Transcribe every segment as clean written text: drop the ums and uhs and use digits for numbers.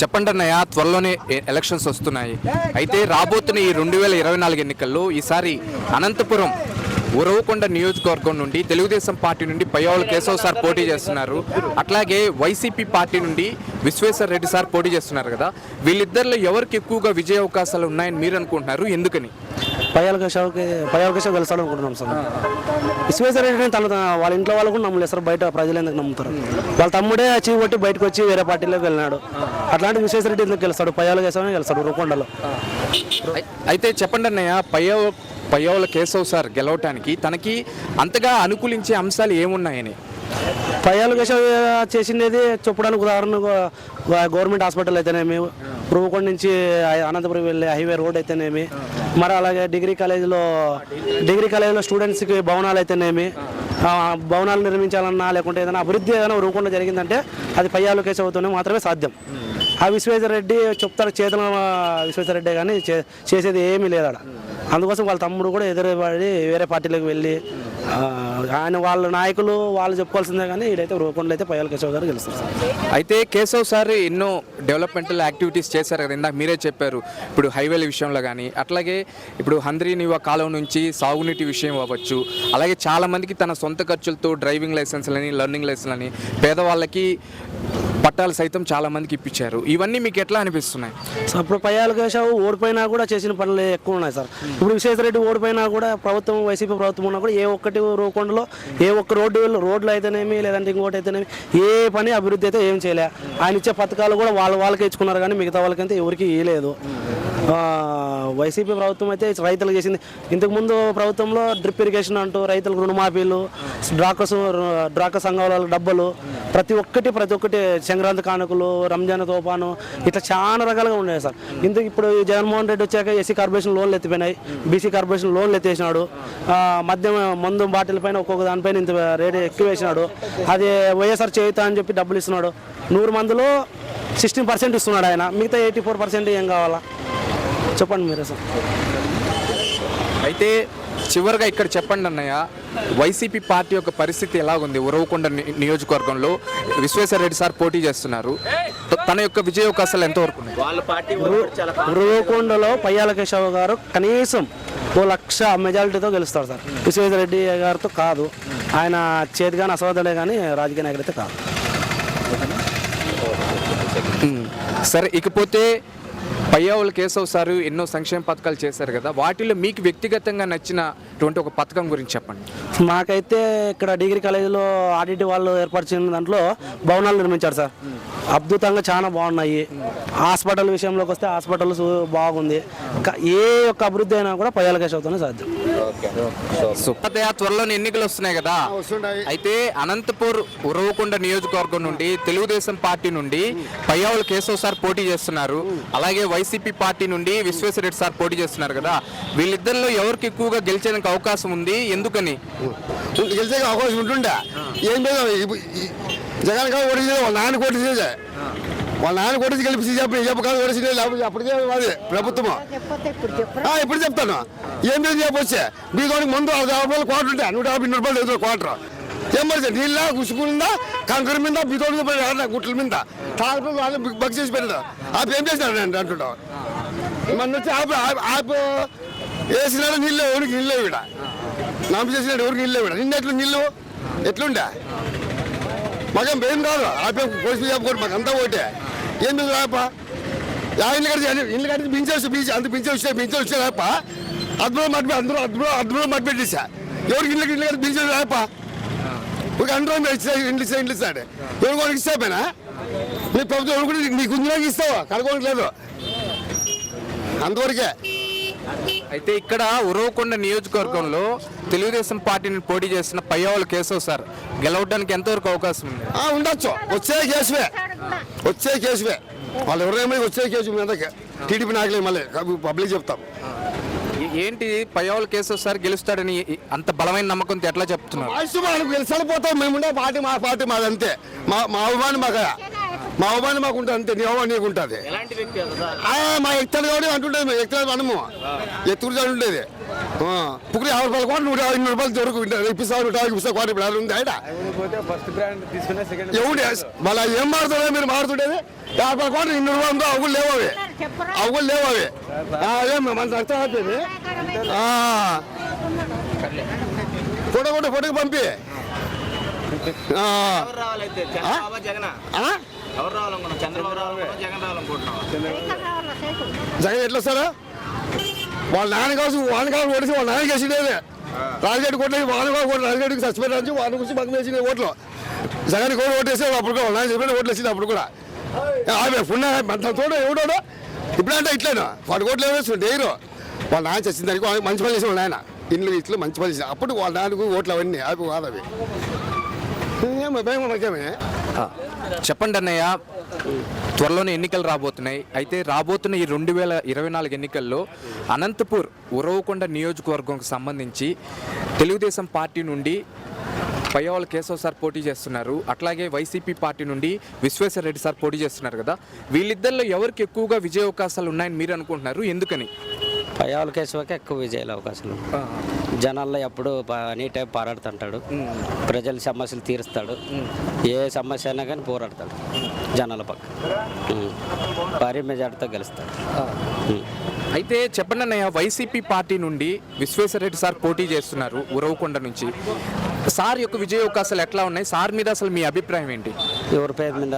చెప్పండి అన్నయ్య, త్వరలోనే ఎలక్షన్స్ వస్తున్నాయి. అయితే రాబోతున్న ఈ 2024 ఎన్నికల్లో ఈసారి అనంతపురం ఉరవకొండ నియోజకవర్గం నుండి తెలుగుదేశం పార్టీ నుండి పయ్యావుల కేశవ్ సార్ పోటీ చేస్తున్నారు. అట్లాగే వైసీపీ పార్టీ నుండి విశ్వేశ్వర రెడ్డి సార్ పోటీ చేస్తున్నారు కదా. వీళ్ళిద్దరిలో ఎవరికి ఎక్కువగా విజయ అవకాశాలు ఉన్నాయని మీరు అనుకుంటున్నారు? ఎందుకని? పయ్యావుల కేశవ్ గెలుస్తాడు అనుకుంటున్నాం సార్. విశ్వేశ్వర రెడ్డిని వాళ్ళ ఇంట్లో వాళ్ళు కూడా నమ్మలేదు సార్. బయట ప్రజలు ఎందుకు నమ్ముతారు? వాళ్ళ తమ్ముడే చీవి కొట్టి బయటకు వచ్చి వేరే పార్టీలోకి వెళ్ళినాడు. అట్లాంటి విశ్వేశ్వర రెడ్డి ఎందుకు గెలుస్తాడు? పయ్యావుల కేశవ్ గెలుస్తాడు ఉరవకొండలో. అయితే చెప్పండి అన్నయ్య, పయ్యావుల కేశవ్ సార్ గెలవటానికి తనకి అంతగా అనుకూలించే అంశాలు ఏమున్నాయని? పయ్యావుల కేశవ్ చేసింది చెప్పడానికి ఉదాహరణకు గవర్నమెంట్ హాస్పిటల్ అయితేనేమి, ఉరవకొండ నుంచి అనంతపురం వెళ్ళే హైవే రోడ్ అయితేనేమి, మరి అలాగే డిగ్రీ కాలేజీలో స్టూడెంట్స్కి భవనాలు అయితేనేమి, భవనాలు నిర్మించాలన్నా లేకుంటే ఏదైనా అభివృద్ధి ఏదైనా ఉరవకొండ జరిగిందంటే అది పయ్యావుల కేశవ్తోనే మాత్రమే సాధ్యం. ఆ విశ్వేశ్వర రెడ్డి చెప్తారు చేతన విశ్వేశ్వర రెడ్డి కానీ చేసేది ఏమీ లేదాడ. అందుకోసం వాళ్ళ తమ్ముడు కూడా ఎదురుపడి వేరే పార్టీలోకి వెళ్ళి ఆయన వాళ్ళ నాయకులు వాళ్ళు చెప్పుకోవాల్సిందే, కానీ ఇదైతే ఉరవకొండలో అయితే పయ్యావుల కేశవ్ గారు గెలుస్తారు సార్. అయితే కేశవ్ సార్ ఎన్నో డెవలప్మెంటల్ యాక్టివిటీస్ చేశారు కదా, ఇందాక మీరే చెప్పారు. ఇప్పుడు హైవేల విషయంలో కానీ, అట్లాగే ఇప్పుడు హంద్రీనివా కాలువ నుంచి సాగునీటి విషయం అవ్వచ్చు, అలాగే చాలామందికి తన సొంత ఖర్చులతో డ్రైవింగ్ లైసెన్స్లని, లర్నింగ్ లైసెన్స్లని, పేదవాళ్ళకి పట్టాలు సైతం చాలా మందికి ఇప్పించారు. ఇవన్నీ మీకు ఎట్లా అనిపిస్తున్నాయి? సో అప్పుడు పయ్యావుల కేశవ్ ఓడిపోయినా కూడా చేసిన పనులు ఎక్కువ ఉన్నాయి సార్. ఇప్పుడు విశ్వేశ్వర రెడ్డి ఓడిపోయినా కూడా ప్రభుత్వం, వైసీపీ ప్రభుత్వం ఉన్నా కూడా ఏ ఒక్కటి ఉరవకొండలో ఏ ఒక్క రోడ్లు అయితేనేమి లేదంటే ఇంకోటి అయితేనేమి ఏ పని అభివృద్ధి అయితే ఏం చేయలే. ఆయన ఇచ్చే పథకాలు కూడా వాళ్ళకే ఇచ్చుకున్నారు, కానీ మిగతా వాళ్ళకైతే ఎవరికి ఇవ్వలేదు. వైసీపీ ప్రభుత్వం అయితే రైతులకు చేసింది. ఇంతకుముందు ప్రభుత్వంలో డ్రిప్ ఇరిగేషన్ అంటూ రైతులకు రుణమాఫీలు, డ్రాకా సంఘాల డబ్బులు, ప్రతి ఒక్కటి సంక్రాంతి కానుకలు, రంజాన్ తోపాను, ఇట్లా చాలా రకాలుగా ఉన్నాయి సార్. ఇప్పుడు జగన్మోహన్ రెడ్డి వచ్చాక ఎస్సీ కార్పొరేషన్ లోన్లు ఎత్తిపోయినాయి, బీసీ కార్పొరేషన్ లోన్లు ఎత్తేసినాడు. మద్యం మందు బాటిల్ పైన ఒక్కొక్క దానిపైన ఇంత రేటు ఎక్కువ వేసినాడు. అది వైఎస్ఆర్ చేయుతా అని చెప్పి డబ్బులు ఇస్తున్నాడు. 100 మందిలో 16% ఇస్తున్నాడు ఆయన, మిగతా 84% ఏం కావాలా చెప్పండి మీరే సార్. అయితే చివరిగా ఇక్కడ చెప్పండి అన్నయ్య, వైసీపీ పార్టీ యొక్క పరిస్థితి ఎలాగుంది? ఉరవకొండ నియోజకవర్గంలో విశ్వేశ్వర రెడ్డి సార్ పోటీ చేస్తున్నారు. తన యొక్క విజయ అవకాశాలు ఎంతవరకు ఉన్నాయి? ఉరవకొండలో పయ్యావుల కేశవ్ గారు కనీసం 1,00,000 మెజారిటీతో గెలుస్తారు సార్. విశ్వేశ్వర రెడ్డి గారితో కాదు. ఆయన చేతి కానీ అసమర్థుడే కానీ రాజకీయ నాయకుడు అయితే కాదు. సరే, ఇకపోతే పయ్యావుల కేశవ్ సార్ ఎన్నో సంక్షేమ పథకాలు చేశారు కదా, వాటిలో మీకు వ్యక్తిగతంగా నచ్చినటువంటి ఒక పథకం గురించి చెప్పండి. మాకైతే ఇక్కడ డిగ్రీ కాలేజీలో ఆర్డిటి వాళ్ళు ఏర్పరిచిన దాంట్లో భవనాలు నిర్మించారు సార్. అద్భుతంగా చాలా బాగున్నాయి. హాస్పిటల్ విషయంలోకి వస్తే హాస్పిటల్స్ బాగుంది. ఏ ఒక్క అభివృద్ధి అయినా కూడా పయ్యావుల కేశవ్తోనే సాధ్యం. త్వరలో ఎన్నికలు వస్తున్నాయి కదా, అయితే అనంతపూర్ ఉరవకొండ నియోజకవర్గం నుండి తెలుగుదేశం పార్టీ నుండి పయ్యావుల కేశవ్ సార్ పోటీ చేస్తున్నారు. అలాగే వైసీపీ పార్టీ నుండి విశ్వేశ్వర రెడ్డి సార్ పోటీ చేస్తున్నారు కదా. వీళ్ళిద్దరిలో ఎవరికి ఎక్కువగా గెలిచేందుకు అవకాశం ఉంది? ఎందుకని? గెలిచే అవకాశం ఉంటుండే ఏం లేదు. జగన్ గారు ఓడించే వాళ్ళ నాన్న కొట్టించే, వాళ్ళ నాన్న కొట్టించి గెలిపి చెప్పకాదు ఓడించే, లేకపోతే అప్పటికే అది ప్రభుత్వం. ఇప్పుడు చెప్తాను ఏం లేదు. చెప్పొచ్చే మీతోటి ముందు 50 కోట్లు ఉంటాయి, 150 రూపాయలు లేదు క్వార్టర్. ఏం పడితే నీళ్ళ ఉసుకుందా కంకర మీద బితోడు గుట్ల మీద తాళ్ళు బక్ చేసి పెట్టాడు. ఆపు ఏం చేసినాడు అండి అంటున్నావు. మన వచ్చి ఆపు వేసినాడు నీళ్ళు, ఎవరికి నీళ్ళు ఇక్కడ నాంపి చేసినాడు, ఎవరికి నీళ్ళు ఇక్కడ. నిన్న ఎట్లు నీళ్ళు ఎట్లుండే మాకేం భయం కాదు. ఆపే కోసి చెప్పుకోండి, మాకు అంతా ఒకటే. ఏం లేదు రాప ఇల్లు కట్టి పింఛేసి అంత పింఛే వచ్చే రాప అద్భుతం మట్టి అద్భుతం మట్టి పెట్టేసా. ఎవరికి ఇల్లు కట్టి పింఛేసి రాప ఒక అండ్రోడ్ ఇండ్లు ఇస్తాడు. ఎవరు కూడా ఇస్తా పైన నీ ప్రభుత్వం ఎవరు కూడా నీకు ఉందిలోకి ఇస్తావా? కనుక్కోవడానికి లేదు అంతవరకే. అయితే ఇక్కడ ఉరవకొండ నియోజకవర్గంలో తెలుగుదేశం పార్టీని పోటీ చేస్తున్న పయ్యావుల కేశవ్ సార్ గెలవడానికి ఎంతవరకు అవకాశం ఉంది? ఉండొచ్చు. వచ్చే కేసువే వాళ్ళు ఎవరైనా వచ్చే కేసు మీద టీడీపీ నాయకులే మళ్ళీ పబ్లిక్ చెప్తాం. ఏంటి పయ్యావుల కేశవ్ సార్ గెలుస్తాడని అంత బలమైన నమ్మకంతో ఎట్లా చెప్తున్నారు? గెలిచడిపోతాం. మేముండే పార్టీ మా పార్టీ మాదంతే. మా అభిమాని మాకు మా అవమానం మాకు ఉంటుంది అంతే, నీ అవమానం నీకు ఉంటుంది. ఎలాంటి వ్యక్తి సార్? మా ఎత్తాడు కాబట్టి అంటుంటుంది, మేము ఎత్తాడు అనము, ఎత్తుడు ఉండేది. పుక్కులు 50 రూపాయలు కోట 150 రూపాయలు దొరుకు ఇప్పిస్తా 150 ఇప్పిస్తా కోట ఇప్పుడు అది ఉంది ఆయన ఎవడు మళ్ళీ ఏం మారుతుండే మీరు మారుతుండేది 50 కోట 200 రూపాయలు ఉందో అవ్వులు లేవు అవి, అవ్వులు లేవు అవి. ఏం మన అర్థం అయిపోయింది. ఫోటోకి పంపి ఎవరు రావాలైతే చంద్రబాబు జగన్ ఎవరు రావాలనుకున్నాం? చంద్రబాబు రావాలనుకున్నాం, జగన్ రావాలనుకుంటున్నాం. జగన్ ఎట్లా వస్తారా? వాళ్ళ నాన్న కోసం ఓడిసి వాళ్ళ నాన్న వేసిండేది. రాజగడ్డి కొట్టేసి వాళ్ళ కూడా రాజగడ్డికి సస్పెండ్ అని వాళ్ళ గురించి బంద్ వేసింది ఓట్లు. జగన్ కూడా ఓటేసి అప్పుడు కూడా వాళ్ళ నాన్న చెప్పిన ఓట్లు వేసింది అప్పుడు కూడా. ఆమె పుణ్య తోడు ఎవడోడో ఇప్పుడంటే ఇట్లాను వాడు ఓట్లు వేస్తుంటే ఎవరు వాళ్ళ నాన్న చచ్చిన దానికి మంచి పని చేసి వాళ్ళ నాయన ఇట్లు మంచి పని చేసి అప్పుడు వాళ్ళ నాన్నకు ఓట్లు అవన్నీ అవి కాదు అవి. చెప్పండి అన్నయ్య, త్వరలోనే ఎన్నికలు రాబోతున్నాయి. అయితే రాబోతున్న ఈ 2024 ఎన్నికల్లో అనంతపూర్ ఉరవకొండ నియోజకవర్గంకు సంబంధించి తెలుగుదేశం పార్టీ నుండి పయ్యవాళ్ళ కేశవ్ సార్ పోటీ చేస్తున్నారు, అట్లాగే వైసీపీ పార్టీ నుండి విశ్వేశ్వరరెడ్డి సార్ పోటీ చేస్తున్నారు కదా. వీళ్ళిద్దరిలో ఎవరికి ఎక్కువగా విజయ అవకాశాలు ఉన్నాయని మీరు అనుకుంటున్నారు? ఎందుకని? పయ్యవాళ్ళ కేశవకి ఎక్కువ విజయాల అవకాశాలు. జనాల్లో ఎప్పుడు ఎనీ టైం పోరాడుతుంటాడు, ప్రజల సమస్యలు తీరుస్తాడు, ఏ సమస్య అయినా కానీ పోరాడతాడు జనాల పక్క, భారీ మెజార్టీతో గెలుస్తాడు. అయితే చెప్పండి అన్నయ్య, వైసీపీ పార్టీ నుండి విశ్వేశ్వరరెడ్డి సార్ పోటీ చేస్తున్నారు ఉరవకొండ నుంచి. సార్ యొక్క విజయ అవకాశాలు ఎట్లా ఉన్నాయి? సార్ మీద అసలు మీ అభిప్రాయం ఏంటి? ఎవరి పేరు మీద?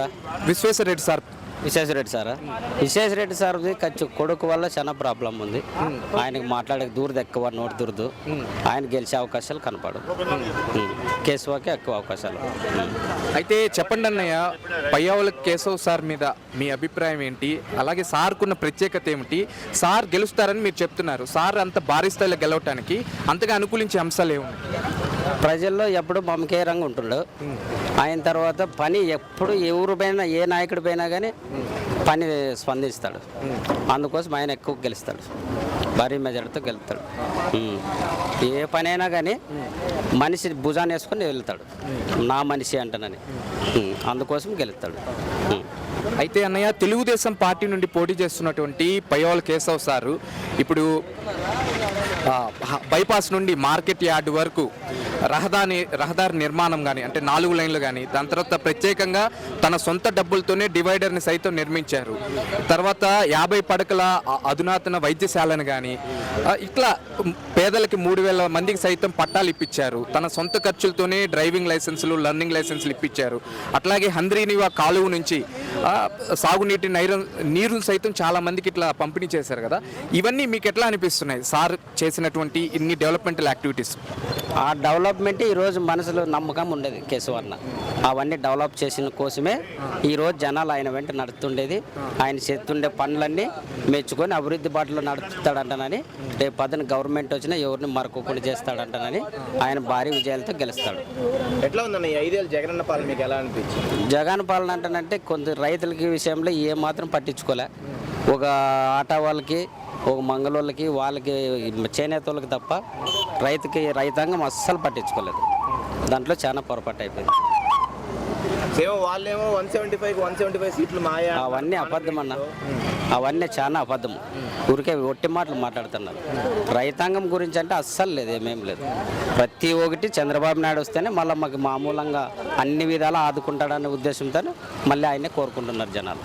విశ్వేశ్వరరెడ్డి సార్. విశ్వేశ్వరరెడ్డి సారా? విశ్వేశ్వరరెడ్డి సార్ది కొడుకు వల్ల చాలా ప్రాబ్లం ఉంది. ఆయనకు మాట్లాడే దూరది ఎక్కువ, నోటి దురదు. ఆయన గెలిచే అవకాశాలు కనపడు. కేశవకి ఎక్కువ అవకాశాలు. అయితే చెప్పండి అన్నయ్య, పయ్యవాళ్ళ కేశవ్ సార్ మీద మీ అభిప్రాయం ఏంటి? అలాగే సార్కున్న ప్రత్యేకత ఏమిటి? సార్ గెలుస్తారని మీరు చెప్తున్నారు, సార్ అంత భారీ స్థాయిలో గెలవటానికి అంతగా అనుకూలించే అంశాలు ఏమున్నాయి? ప్రజల్లో ఎప్పుడు మమకేరంగా ఉంటుండు. ఆయన తర్వాత పని ఎప్పుడు ఎవరు పైన ఏ నాయకుడి పైన కానీ పని స్పందిస్తాడు. అందుకోసం ఆయన ఎక్కువ గెలుస్తాడు, భారీ మెజార్టీతో గెలుస్తాడు. ఏ పని అయినా కానీ మనిషి భుజాన్ని వేసుకొని వెళ్తాడు, నా మనిషి అంటానని. అందుకోసం గెలుస్తాడు. అయితే అన్నయ్య, తెలుగుదేశం పార్టీ నుండి పోటీ చేస్తున్నటువంటి పయ్యవాళ్ళ కేశవ్ సారు ఇప్పుడు బైపాస్ నుండి మార్కెట్ యార్డ్ వరకు రహదారి నిర్మాణం కానీ, అంటే 4 లైన్లు కానీ, దాని తర్వాత ప్రత్యేకంగా తన సొంత డబ్బులతోనే డివైడర్ని సైతం నిర్మించారు. తర్వాత 50 పడకల అధునాతన వైద్యశాలను కానీ, ఇట్లా పేదలకి 3,000 మందికి సైతం పట్టాలు ఇప్పించారు. తన సొంత ఖర్చులతోనే డ్రైవింగ్ లైసెన్సులు, లర్నింగ్ లైసెన్సులు ఇప్పించారు. అట్లాగే హంద్రీనివా కాలువ నుంచి సాగునీటి నీరును సైతం చాలా మందికి ఇట్లా పంపిణీ చేశారు కదా. ఇవన్నీ మీకు ఎట్లా అనిపిస్తున్నాయి సార్ చేసినటువంటి ఇన్ని డెవలప్మెంటల్ యాక్టివిటీస్? ఆ డెవలప్మెంట్ ఈరోజు మనసులో నమ్మకం ఉండేది కేశవన్న. అవన్నీ డెవలప్ చేసిన కోసమే ఈరోజు జనాలు ఆయన వెంట నడుస్తుండేది. ఆయన చేస్తుండే పనులన్నీ మెచ్చుకొని అభివృద్ధి బాటలో నడుపుతాడంటానని, రేపు పదన గవర్నమెంట్ వచ్చినా ఎవరిని మరొకటి చేస్తాడంటానని ఆయన భారీ విజయాలతో గెలుస్తాడు. ఎట్లా ఉందన్న 5 ఏళ్ళు జగనన్న పాలన మీకు ఎలా అనిపించింది? జగన్ పాలన అంటానంటే కొంత రైతులకి విషయంలో ఏమాత్రం పట్టించుకోలే. ఒక ఆటో వాళ్ళకి, ఒక మంగళోళ్ళకి, వాళ్ళకి చేనేత వాళ్ళకి తప్ప రైతాంగం అస్సలు పట్టించుకోలేదు. దాంట్లో చాలా పొరపాటు అయిపోయింది. వాళ్ళేమో 175 సీట్లు మాయా. అవన్నీ అబద్ధం అన్న, అవన్నీ చాలా అబద్ధం. ఊరికే ఒట్టి మాటలు మాట్లాడుతున్నారు. రైతాంగం గురించి అంటే అస్సలు లేదు, ఏమేం లేదు. ప్రతి ఒక్కటి చంద్రబాబు నాయుడు వస్తేనే మళ్ళీ మాకు మామూలంగా అన్ని విధాలా ఆదుకుంటాడనే ఉద్దేశంతో మళ్ళీ ఆయనే కోరుకుంటున్నారు జనాలు.